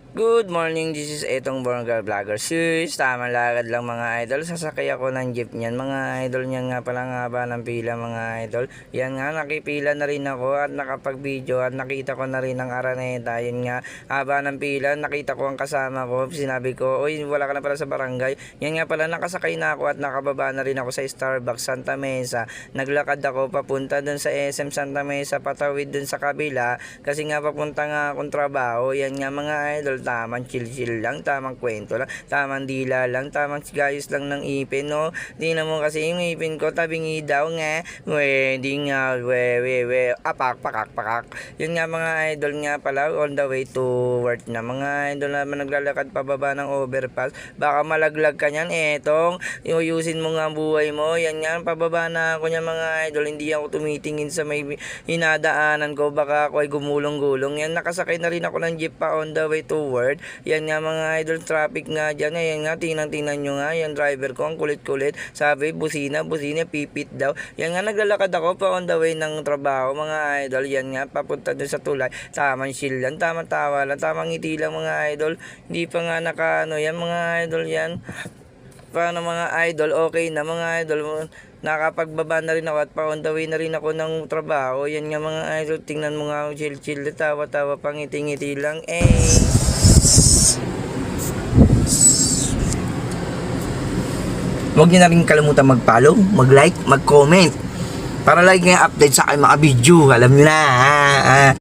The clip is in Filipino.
Good morning, this is Etong Borngar Vlogger. Sus, tamang lagad lang mga idol. Sasakay ako ng jeep niyan mga idol. Niyan nga pala nga ba ng pila mga idol. Yan nga, nakipila na rin ako at nakapag-video at nakita ko na rin ang Araneta. Yun nga, haba ng pila, nakita ko ang kasama ko. Sinabi ko, oy, wala ka na pala sa barangay. Yan nga pala, nakasakay na ako at nakababa na rin ako sa Starbucks Santa Mesa. Naglakad ako papunta dun sa SM Santa Mesa, patawid dun sa kabila. Kasi nga papunta nga akong trabaho. Yan nga mga idol, tamang chill-chill lang, tamang kwento lang, tamang dila lang, tamang gayos lang ng ipin, no? Di na mo kasi yung ipin ko, tabingi daw nga, di nga, apak, pakak. Yun nga mga idol nga pala, on the way to work na, mga idol na naglalakad pababa ng overpass, baka malaglag ka niyan, iusin mo nga ang buhay mo, yan nga, pababa na ako niya mga idol, hindi ako tumitingin sa may hinadaanan ko, baka ako ay gumulong-gulong, yan, nakasakay na rin ako ng jeep pa on the way to work. Yan nga mga idol, traffic nga dyan. Ayan nga, tingnan nyo nga. Yan driver ko, ang kulit-kulit. Sabi, busina, pipit daw. Yan nga, naglalakad ako pa on the way ng trabaho mga idol. Yan nga, papunta dun sa tulay. Tamang chill lang, tamang tawa lang, tamang ngiti lang mga idol. Hindi pa nga yan mga idol yan. Paano mga idol, okay na mga idol, nakapagbaba na rin ako at pa on the way na rin ako ng trabaho. Yan nga mga idol, tingnan mo nga, chill tawa pangiti-ngiti lang Huwag niyo na rin kalimutan mag-follow, mag-like, mag-comment para lagi kayo update sa aking mga video. Alam niyo na,